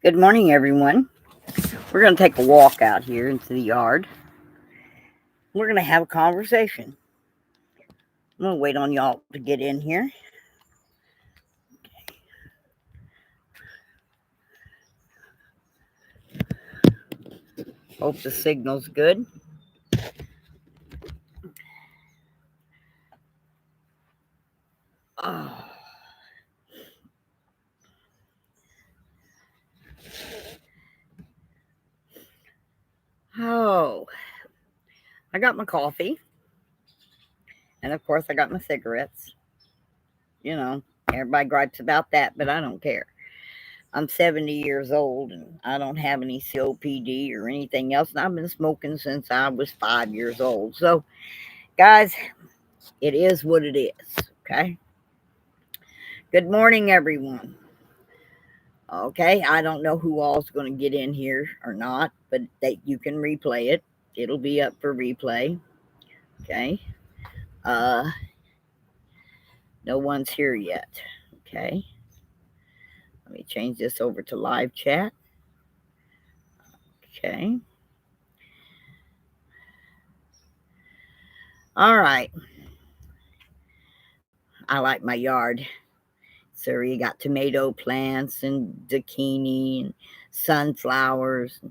Good morning, everyone. We're going to take a walk out here into the yard. We're going to have a conversation. I'm going to wait on y'all to get in here. Hope the signal's good. Oh. Oh, I got my coffee. And of course, I got my cigarettes. You know, everybody gripes about that, but I don't care. I'm 70 years old and I don't have any COPD or anything else. And I've been smoking since I was 5 years old. So, guys, it is what it is. Okay. Good morning, everyone. Okay, I don't know who all's going to get in here or not, but you can replay it. It'll be up for replay. Okay. Uh, no one's here yet. Okay. Let me change this over to live chat. Okay. All right. I like my yard. So you got tomato plants and zucchini and sunflowers.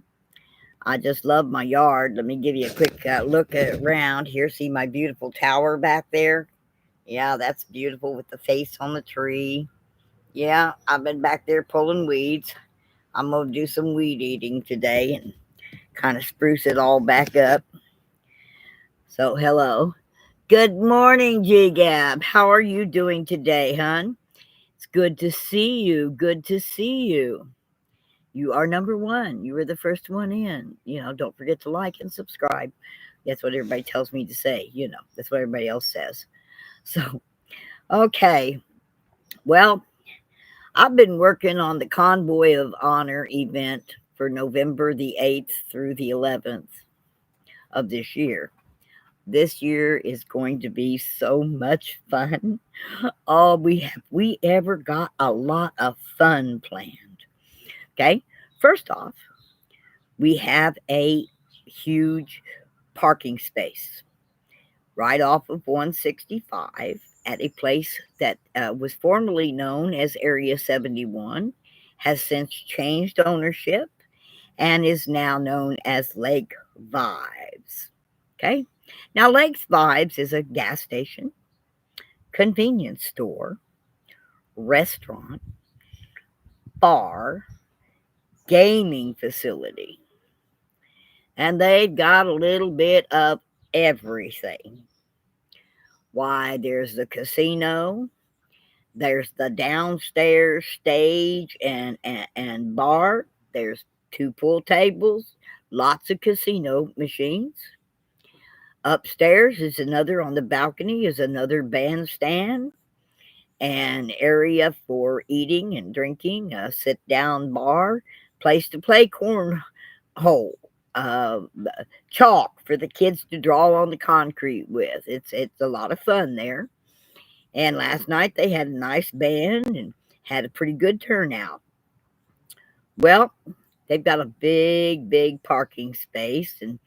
I just love my yard. Let me give you a quick look around here. See my beautiful tower back there? Yeah, that's beautiful with the face on the tree. Yeah, I've been back there pulling weeds. I'm going to do some weed eating today and kind of spruce it all back up. So, hello. Good morning, G Gab. How are you doing today, hon? It's good to see you. Good to see you. You are number one. You were the first one in. Don't forget to like and subscribe. That's what everybody tells me to say. That's what everybody else says. So, okay. Well, I've been working on the Convoy of Honor event for November the 8th through the 11th of this year. This year is going to be so much fun. Oh, we ever got a lot of fun planned. Okay. First off, we have a huge parking space right off of 165 at a place that was formerly known as Area 71, has since changed ownership, and is now known as Lake Vibes. Okay? Now, Lake Vibes is a gas station, convenience store, restaurant, bar, gaming facility, and they've got a little bit of everything. Why, there's the casino, there's the downstairs stage and bar. There's two pool tables, lots of casino machines. Upstairs is another, on the balcony is another bandstand, an area for eating and drinking, a sit down bar, place to play cornhole, uh, chalk for the kids to draw on the concrete with. It's a lot of fun there. And last night they had a nice band and had a pretty good turnout. Well, they've got a big parking space, and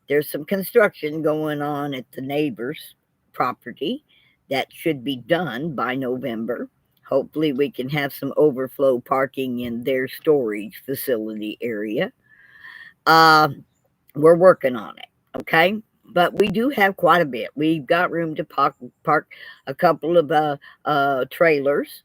there's some construction going on at the neighbor's property that should be done by November. Hopefully, we can have some overflow parking in their storage facility area. Uh, we're working on it, okay? But we do have quite a bit. We've got room to park a couple of trailers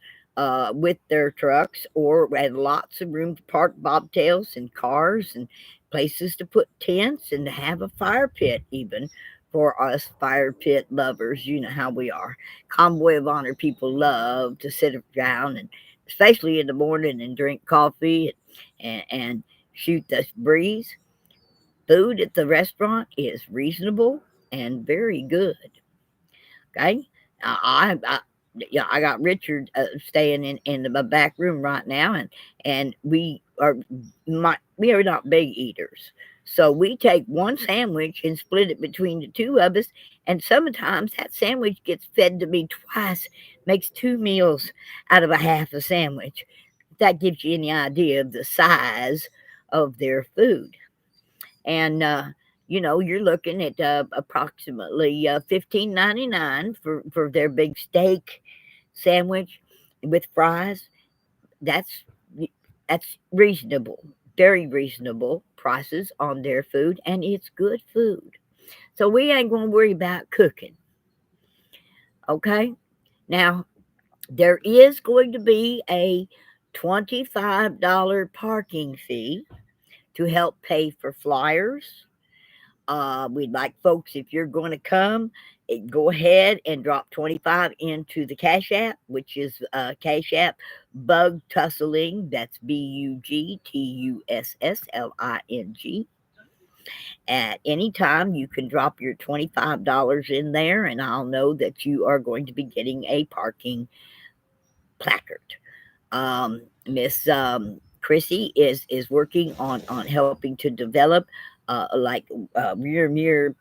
with their trucks, or we had lots of room to park bobtails and cars and places to put tents and to have a fire pit, even for us fire pit lovers. You know how we are. Convoy of Honor people love to sit around, and especially in the morning, and drink coffee and shoot the breeze. Food at the restaurant is reasonable and very good. Okay, I yeah, I got Richard staying in the back room right now, and we are not big eaters, so we take one sandwich and split it between the two of us, and sometimes that sandwich gets fed to me twice, makes two meals out of a half a sandwich. that gives you any idea of the size of their food. And you're looking at approximately 15.99 for their big steak sandwich with fries. That's that's reasonable, very reasonable prices on their food, and it's good food. So we ain't going to worry about cooking. Okay. Now there is going to be a $25 parking fee to help pay for flyers. We'd like folks, if you're going to come, go ahead and drop 25 into the Cash App, which is Cash App Bug Tussling. That's BUGTUSSLING. At any time, you can drop your $25 in there, and I'll know that you are going to be getting a parking placard. Miss Chrissy is working on helping to develop like rear mirror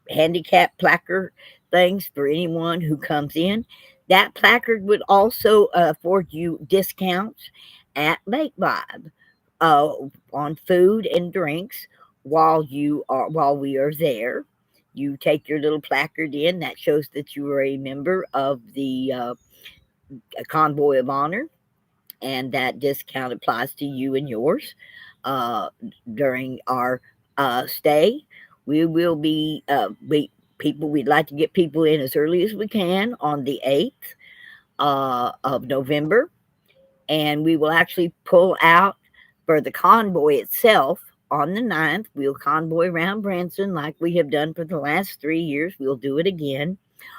handicap placard things for anyone who comes in. That placard would also afford you discounts at Lake Vibe uh, on food and drinks while we are there. You take your little placard in that shows that you are a member of the convoy of honor, and that discount applies to you and yours uh, during our stay. We will be we'd like to get people in as early as we can on the 8th of November, and we will actually pull out for the convoy itself on the 9th. We'll convoy around Branson like we have done for the last 3 years. We'll do it again.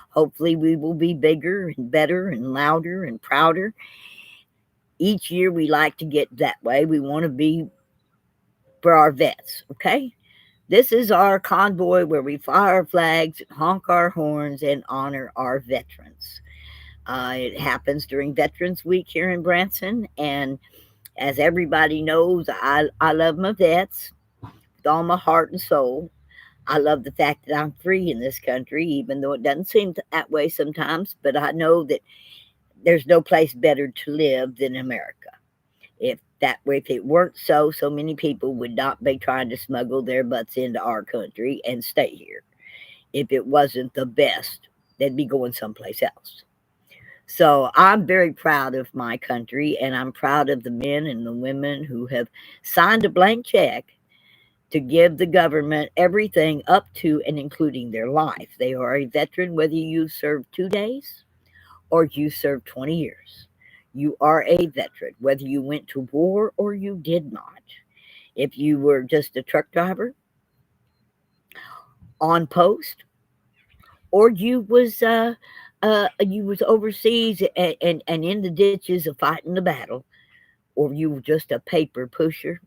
Hopefully we will be bigger and better and louder and prouder. Each year we like to get that way. We want to be for our vets, okay? This is our convoy where we fly our flags, honk our horns, and honor our veterans. It happens during Veterans Week here in Branson, and as everybody knows, I love my vets with all my heart and soul. I love the fact that I'm free in this country, even though it doesn't seem that way sometimes, but I know that there's no place better to live than America. If it weren't so, so many people would not be trying to smuggle their butts into our country and stay here. If it wasn't the best, they'd be going someplace else. So I'm very proud of my country, and I'm proud of the men and the women who have signed a blank check to give the government everything up to and including their life. They are a veteran whether you served 2 days or you served 20 years. You are a veteran, whether you went to war or you did not. If you were just a truck driver on post, or you was overseas and in the ditches of fighting the battle, or you were just a paper pusher,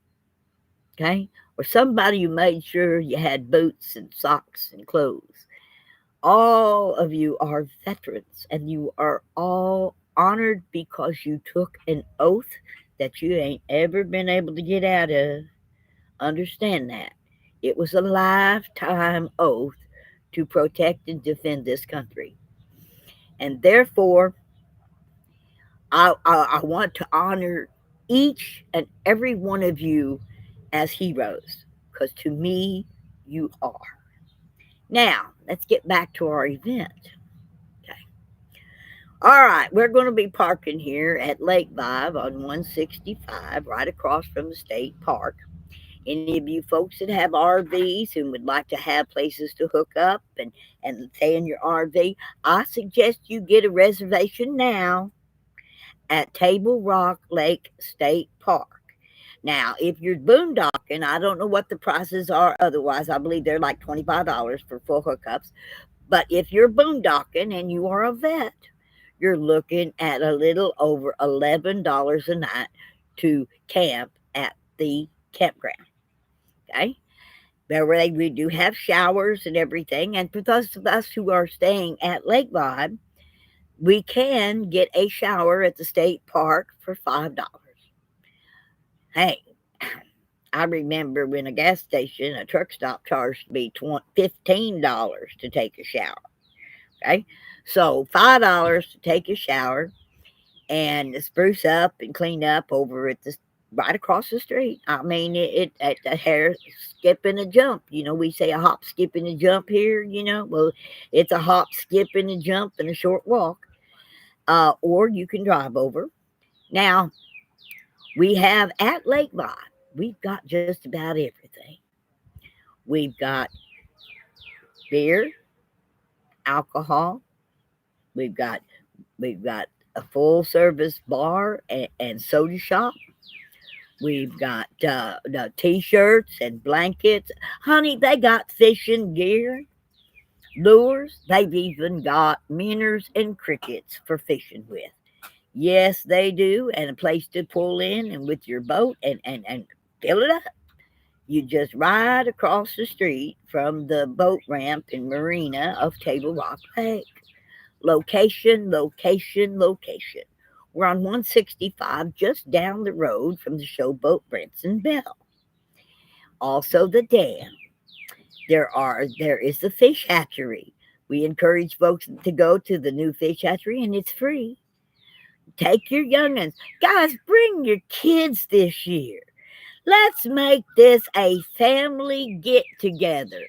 okay, or somebody who made sure you had boots and socks and clothes. All of you are veterans, and you are all honored because you took an oath that you ain't ever been able to get out of. Understand that. It was a lifetime oath to protect and defend this country. And therefore, I want to honor each and every one of you as heroes, because to me, you are. Now, let's get back to our event. Okay. All right, we're going to be parking here at Lake Vibe on 165, right across from the state park. Any of you folks that have RVs and would like to have places to hook up and stay in your RV, I suggest you get a reservation now at Table Rock Lake State Park. Now, if you're boondocking, I don't know what the prices are otherwise. I believe they're like $25 for full hookups. But if you're boondocking and you are a vet, you're looking at a little over $11 a night to camp at the campground. Okay? We do have showers and everything. And for those of us who are staying at Lake Vibe, we can get a shower at the state park for $5. Hey, I remember when a gas station, a truck stop charged me $15 to take a shower. Okay, so $5 to take a shower, and spruce up and clean up over at the right across the street. I mean, it at a hair skip and a jump. You know, we say a hop, skip, and a jump here. You know, well, it's a hop, skip, and a jump and a short walk. Or you can drive over. Now we have at Lake Vibe, we've got just about everything. We've got beer, alcohol. We've got we've got a full service bar and soda shop. We've got the t-shirts and blankets. Honey, they got fishing gear, lures. They've even got minnows and crickets for fishing with. Yes, they do. And a place to pull in and with your boat and fill it up. You just ride across the street from the boat ramp and marina of Table Rock Lake. Location, location, location. We're on 165 just down the road from the showboat Branson Bell. Also the dam. There is the fish hatchery. We encourage folks to go to the new fish hatchery and it's free. Take your youngins. Guys, bring your kids this year. Let's make this a family get together.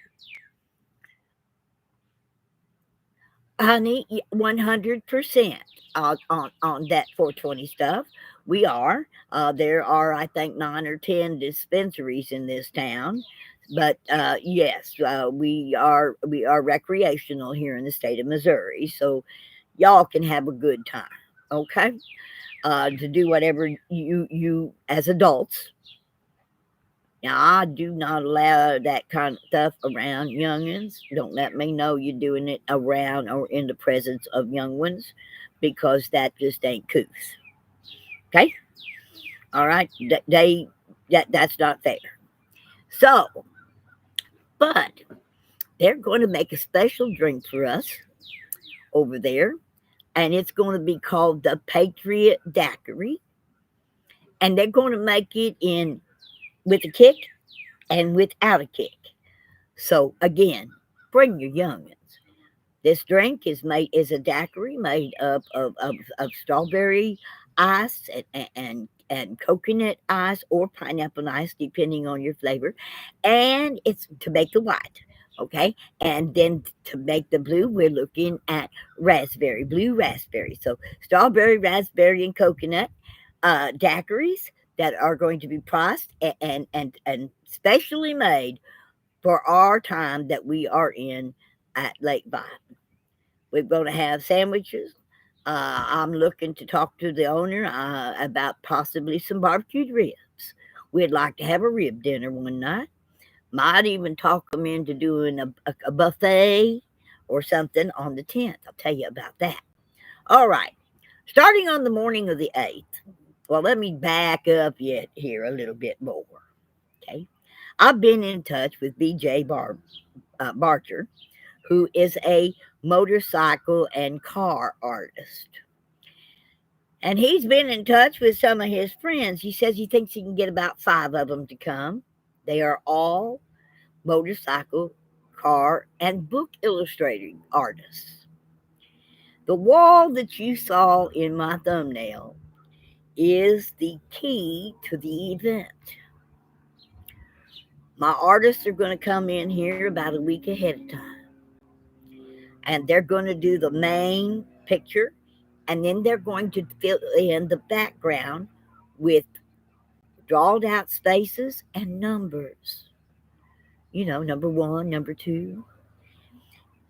Honey, 100% on that 420 stuff. We are. There are, I think, 9 or 10 dispensaries in this town. But yes, we are recreational here in the state of Missouri, so y'all can have a good time. Okay, to do whatever you as adults. Now, I do not allow that kind of stuff around youngins. Don't let me know you're doing it around or in the presence of young ones because that just ain't couth. Okay? All right? That's not fair. So, but they're going to make a special drink for us over there, and it's going to be called the Patriot Daiquiri. And they're going to make it in with a kick and without a kick. So again, bring your youngins. This drink is a daiquiri made up of strawberry ice and coconut ice or pineapple ice, depending on your flavor. And it's to make the white. Okay. And then to make the blue, we're looking at raspberry, blue raspberry. So strawberry, raspberry, and coconut daiquiris that are going to be priced and specially made for our time that we are in at Lake Vibe. We're going to have sandwiches. I'm looking to talk to the owner about possibly some barbecued ribs. We'd like to have a rib dinner one night. Might even talk them into doing a buffet or something on the 10th. I'll tell you about that. All right. Starting on the morning of the 8th. Well, let me back up yet here a little bit more. Okay. I've been in touch with BJ Barcher, who is a motorcycle and car artist. And he's been in touch with some of his friends. He says he thinks he can get about 5 of them to come. They are all motorcycle, car, and book illustrating artists. The wall that you saw in my thumbnail is the key to the event. My artists are going to come in here about a week ahead of time. And they're going to do the main picture. And then they're going to fill in the background with drawed out spaces and numbers. You know, number 1, number 2.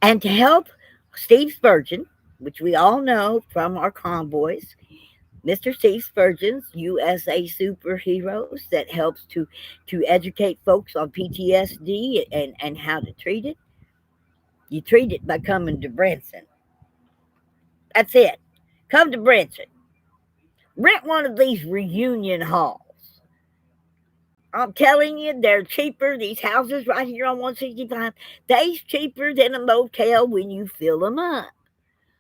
And to help Steve Spurgeon, which we all know from our convoys, Mr. Steve Spurgeon's USA Superheroes that helps to educate folks on PTSD and how to treat it. You treat it by coming to Branson. That's it. Come to Branson. Rent one of these reunion halls. I'm telling you, they're cheaper. These houses right here on 165, they's cheaper than a motel when you fill them up.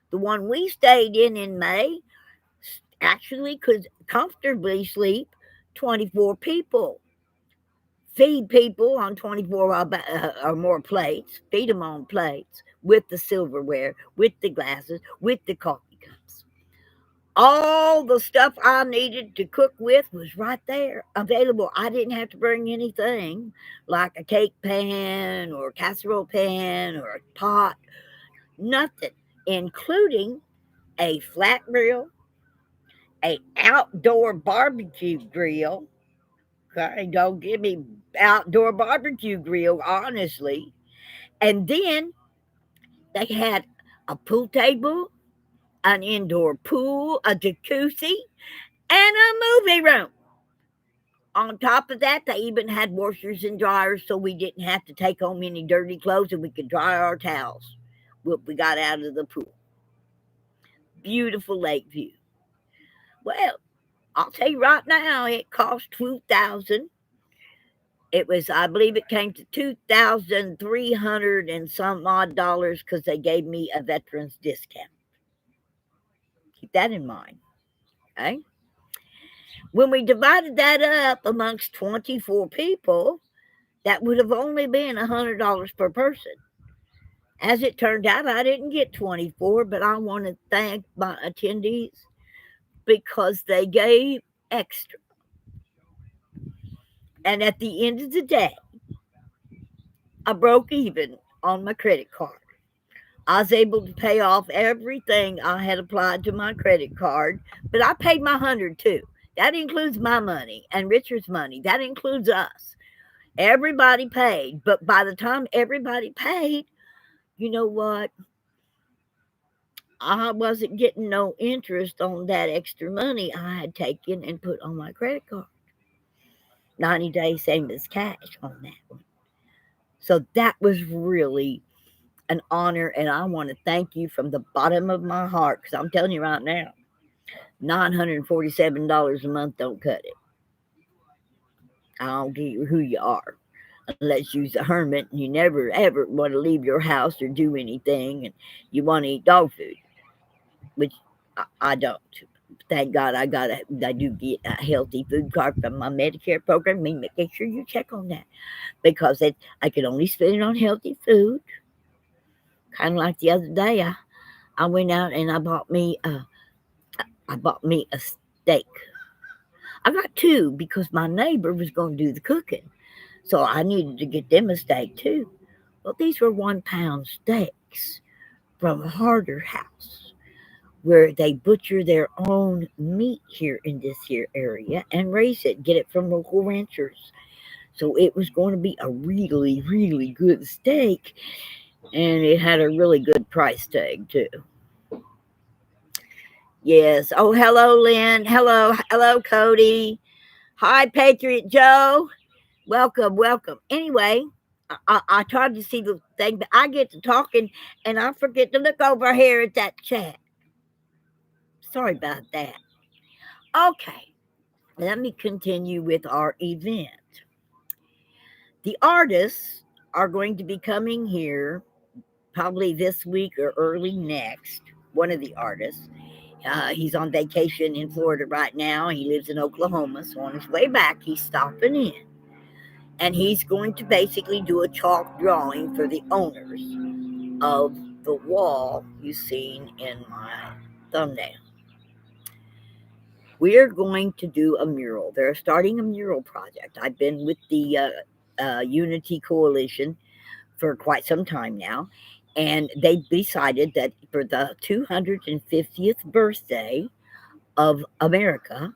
The one we stayed in May actually could comfortably sleep 24 people. Feed people on 24 or more plates. Feed them on plates with the silverware, with the glasses, with the coffee cups. All all the stuff I needed to cook with was right there available. I didn't have to bring anything like a cake pan or a casserole pan or a pot, nothing, including a flat grill, a outdoor barbecue grill. Okay, don't give me outdoor barbecue grill, honestly. And then they had a pool table, an indoor pool, a jacuzzi, and a movie room. On top of that, they even had washers and dryers so we didn't have to take home any dirty clothes and we could dry our towels when we got out of the pool. Beautiful lake view. Well, I'll tell you right now, it cost 2,000. It was, I believe, it came to 2,300 and some odd dollars because they gave me a veterans discount. Keep that in mind. Okay. When we divided that up amongst 24 people, that would have only been $100 per person. As it turned out, I didn't get 24, but I want to thank my attendees because they gave extra. And at the end of the day, I broke even on my credit card. I was able to pay off everything I had applied to my credit card, but I paid my 100 too. That includes my money and Richard's money. That includes us. Everybody paid, but by the time everybody paid, you know what? I wasn't getting no interest on that extra money I had taken and put on my credit card. 90 days, same as cash on that one. So that was really an honor, and I want to thank you from the bottom of my heart because I'm telling you right now, $947 a month don't cut it. I don't care who you are. Unless you're a hermit and you never ever want to leave your house or do anything and you want to eat dog food, which I don't. Thank God I do get a healthy food card from my Medicare program. Make sure you check on that because I can only spend it on healthy food. Kind of like the other day, I went out and I bought me a steak. I got two because my neighbor was going to do the cooking, so I needed to get them a steak too. Well, these were 1 pound steaks from Harder House, where they butcher their own meat here in this here area and raise it, get it from local ranchers. So it was going to be a really, really good steak, and it had a really good price tag too. Yes. Oh, hello, Lynn. Hello, Cody. Hi, Patriot Joe. Welcome. Anyway, I tried to see the thing, but I get to talking and I forget to look over here at that chat. Sorry about that. Okay, let me continue with our event. The artists are going to be coming here probably this week or early next. One of the artists. He's on vacation in Florida right now. He lives in Oklahoma. So on his way back, he's stopping in. And he's going to basically do a chalk drawing for the owners of the wall you've seen in my thumbnail. We're going to do a mural. They're starting a mural project. I've been with the Unity Coalition for quite some time now. And they decided that for the 250th birthday of America,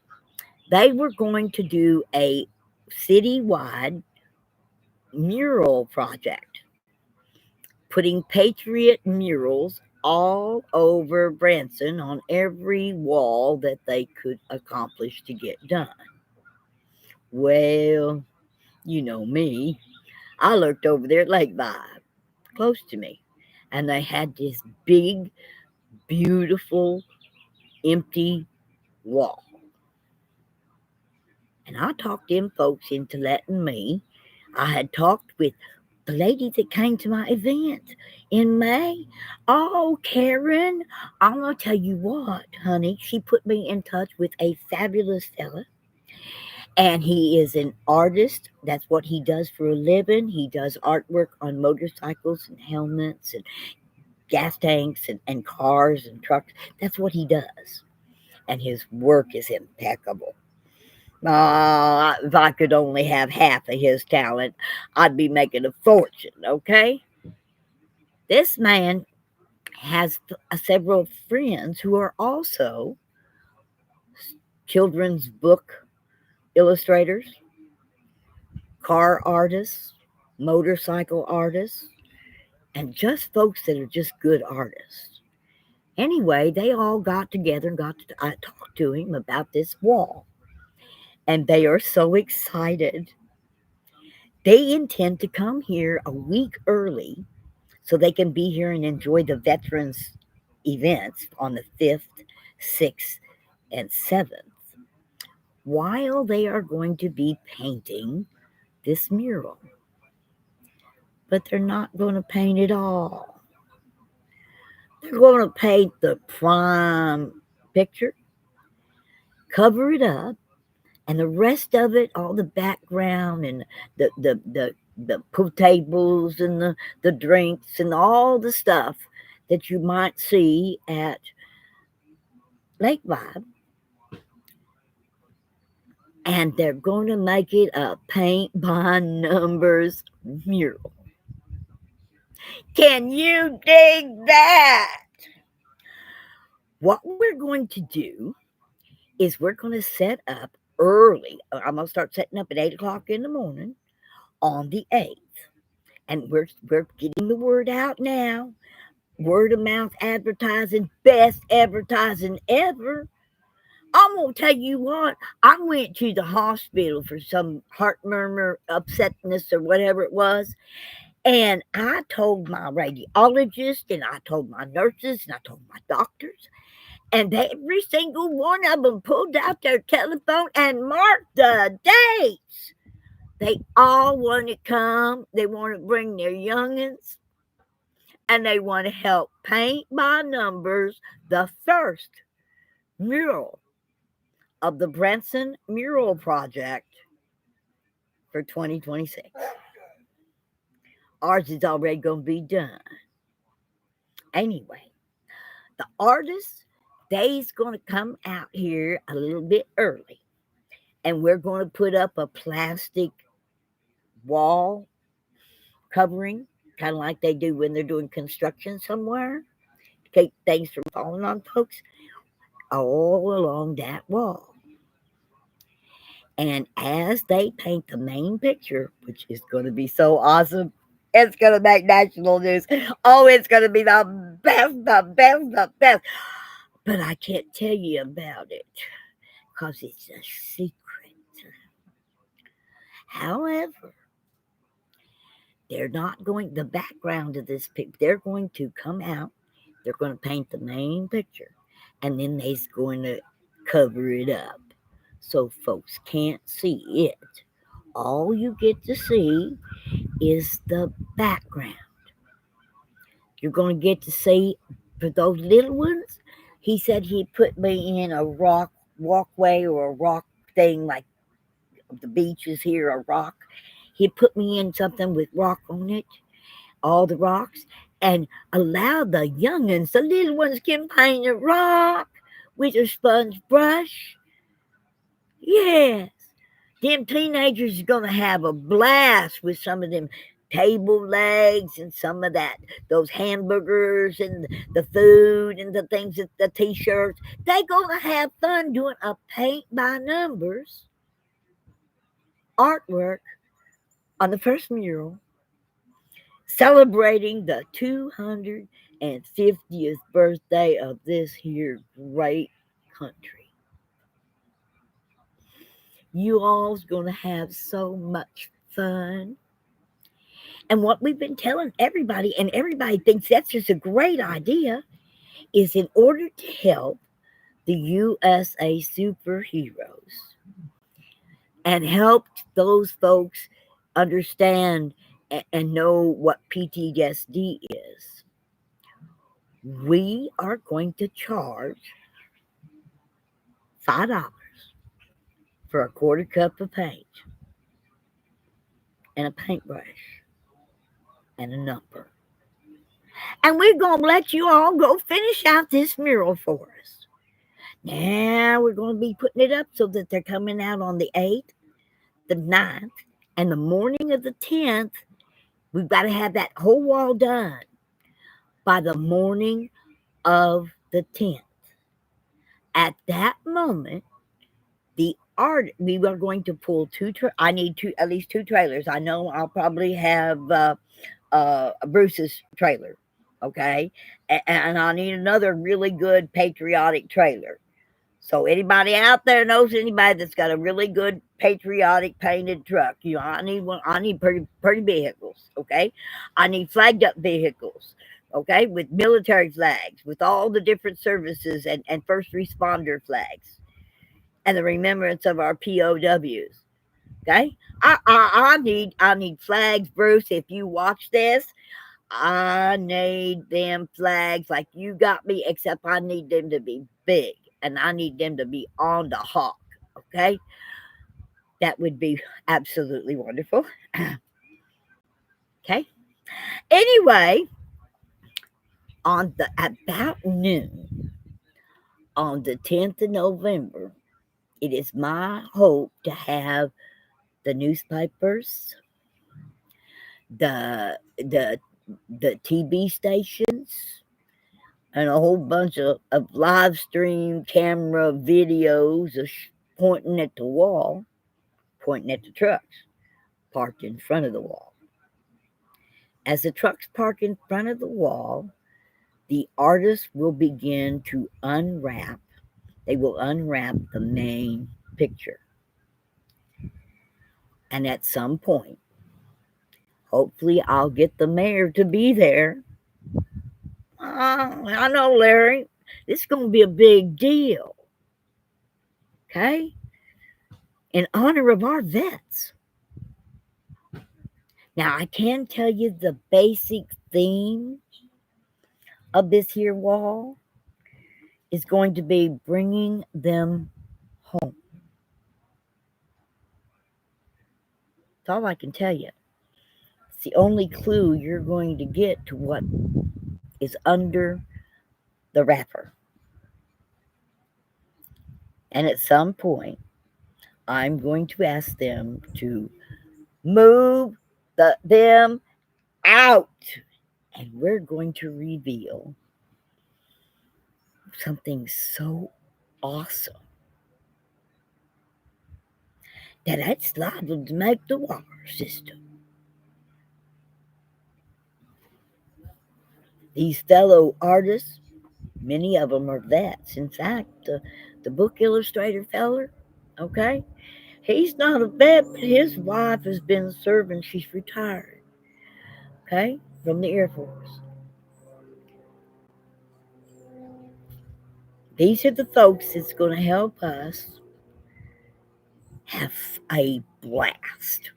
they were going to do a citywide mural project, putting patriot murals all over Branson on every wall that they could accomplish to get done. Well, you know me. I looked over there at Lake Vibe, close to me, and they had this big, beautiful, empty wall. And I talked them folks into letting me. I had talked with the lady that came to my event in May. Oh, Karen, I'm going to tell you what, honey. She put me in touch with a fabulous fella. And he is an artist. That's what he does for a living. He does artwork on motorcycles and helmets and gas tanks and cars and trucks. That's what he does. and his work is impeccable. If I could only have half of his talent, I'd be making a fortune, okay? This man has several friends who are also children's book illustrators, car artists, motorcycle artists, and just folks that are just good artists. Anyway, they all got together and I talked to him about this wall, and they are so excited. They intend to come here a week early so they can be here and enjoy the veterans events on the 5th, 6th, and 7th, while they are going to be painting this mural. But they're not going to paint it all. They're going to paint the prime picture, cover it up, and the rest of it, all the background and the pool tables and the drinks and all the stuff that you might see at Lake Vibe, and they're going to make it a paint by numbers mural. Can you dig that? What we're going to do is we're going to set up early. I'm going to start setting up at 8 o'clock in the morning on the 8th. And we're getting the word out now. Word of mouth advertising, best advertising ever. I'm gonna tell you what, I went to the hospital for some heart murmur, upsetness, or whatever it was. And I told my radiologist, and I told my nurses, and I told my doctors, and every single one of them pulled out their telephone and marked the dates. They all want to come. They want to bring their youngins, and they want to help paint by numbers the first mural of the Branson Mural Project for 2026. Ours is already going to be done. Anyway, the artist, they's going to come out here a little bit early, and we're going to put up a plastic wall covering, kind of like they do when they're doing construction somewhere, to keep things from falling on folks, all along that wall. And as they paint the main picture, which is going to be so awesome, it's going to make national news. Oh, it's going to be the best, the best, the best. But I can't tell you about it because it's a secret. However, they're not going, the background of this picture, they're going to come out, they're going to paint the main picture, and then they're going to cover it up so folks can't see it. All you get to see is the background. You're going to get to see, for those little ones, he said he put me in a rock walkway or a rock thing, like the beach is here, a rock. He put me in something with rock on it, all the rocks, and allowed the youngins, the little ones, can paint a rock with a sponge brush. Yes. Them teenagers are going to have a blast with some of them table legs and some of those hamburgers and the food and the things, the t-shirts. They're going to have fun doing a paint by numbers artwork on the first mural, celebrating the 250th birthday of this here great country. You all's going to have so much fun. And what we've been telling everybody, and everybody thinks that's just a great idea, is in order to help the USA superheroes and help those folks understand and know what PTSD is, we are going to charge $5 for a quarter cup of paint and a paintbrush and a number. And we're going to let you all go finish out this mural for us. Now we're going to be putting it up so that they're coming out on the 8th, the 9th, and the morning of the 10th. We've got to have that whole wall done by the morning of the 10th. At that moment, we are going to pull I need at least two trailers. I know I'll probably have Bruce's trailer, okay, and I need another really good patriotic trailer. So anybody out there knows anybody that's got a really good patriotic painted truck? I need one. I need pretty vehicles, okay. I need flagged up vehicles, okay, with military flags, with all the different services and first responder flags, and the remembrance of our POWs. Okay, I need flags, Bruce. If you watch this, I need them flags like you got me, except I need them to be big and I need them to be on the hawk. Okay, that would be absolutely wonderful. Okay. Anyway, on the about noon on the 10th of November, it is my hope to have the newspapers, the TV stations, and a whole bunch of live stream camera videos of pointing at the wall, pointing at the trucks parked in front of the wall. As the trucks park in front of the wall, the artist will begin to unwrap. They will unwrap the main picture. And at some point, hopefully I'll get the mayor to be there. I know, Larry, this is going to be a big deal. Okay? In honor of our vets. Now, I can tell you the basic theme of this here wall is going to be bringing them home. That's all I can tell you. It's the only clue you're going to get to what is under the wrapper. And at some point, I'm going to ask them to move them out. And we're going to reveal something so awesome that it's liable to make the water system. These fellow artists, many of them are vets. In fact, the book illustrator feller, okay, he's not a vet, but his wife has been serving. She's retired, okay, from the Air Force. These are the folks that's going to help us have a blast.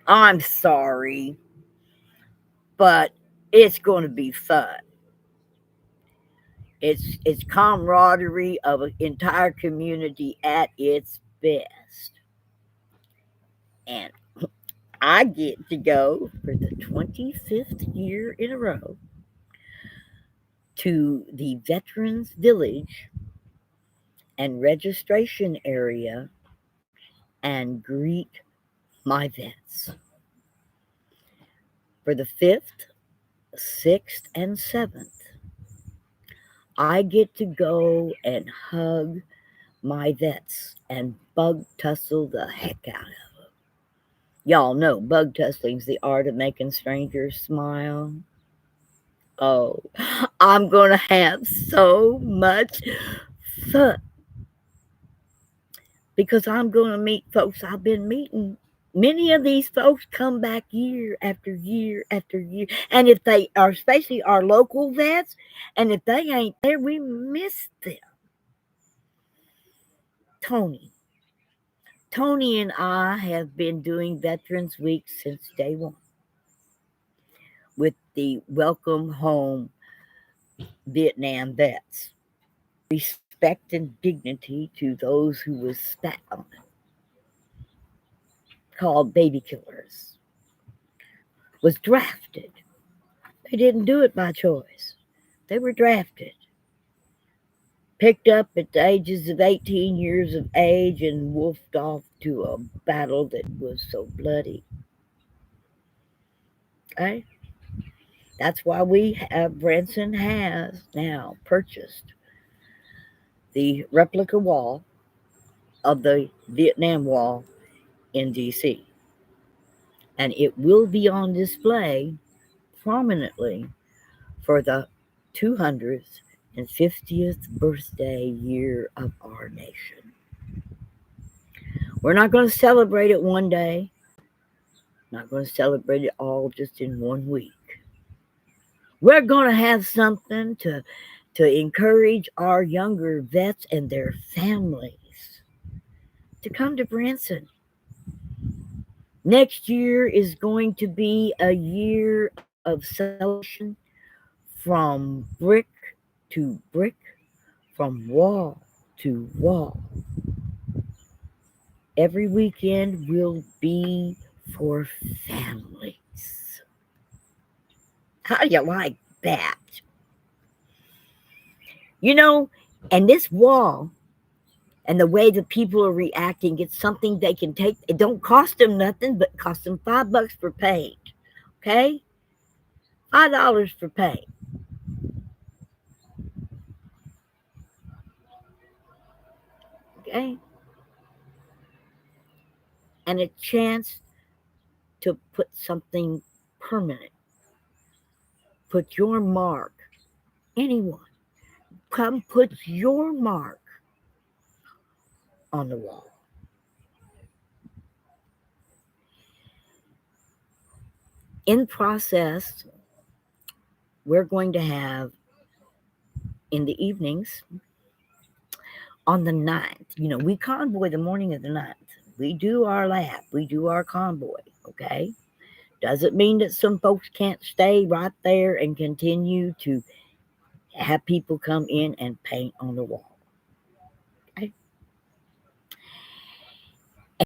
I'm sorry, but it's going to be fun. It's camaraderie of an entire community at its best. And I get to go for the 25th year in a row to the Veterans Village and registration area and greet my vets. For the 5th, 6th, and 7th, I get to go and hug my vets and bug tussle the heck out of them. Y'all know bug tussling's the art of making strangers smile. Oh, I'm going to have so much fun because I'm going to meet folks I've been meeting. Many of these folks come back year after year after year. And if they are, especially our local vets, and if they ain't there, we miss them. Tony and I have been doing Veterans Week since day one with the Welcome Home Vietnam vets. Respect and dignity to those who was spat on, called baby killers, was drafted. They didn't do it by choice. They were drafted. picked up at the ages of 18 years of age and wolfed off to a battle that was so bloody. Okay? That's why Branson has now purchased the replica wall of the Vietnam Wall in DC. And it will be on display prominently for the 250th birthday year of our nation. We're not going to celebrate it one day, not going to celebrate it all just in 1 week. We're going to have something to encourage our younger vets and their families to come to Branson. Next year is going to be a year of celebration from brick to brick, from wall to wall. Every weekend will be for families. How do you like that? You know, and this wall and the way the people are reacting, it's something they can take. It don't cost them nothing, but cost them $5 for paint. Okay? $5 for paint. Okay? And a chance to put something permanent. Put your mark. Anyone. Come put your mark on the wall. In process, we're going to have in the evenings on the 9th. You know, we convoy the morning of the 9th. We do our lap. We do our convoy. Okay? Doesn't mean that some folks can't stay right there and continue to have people come in and paint on the wall.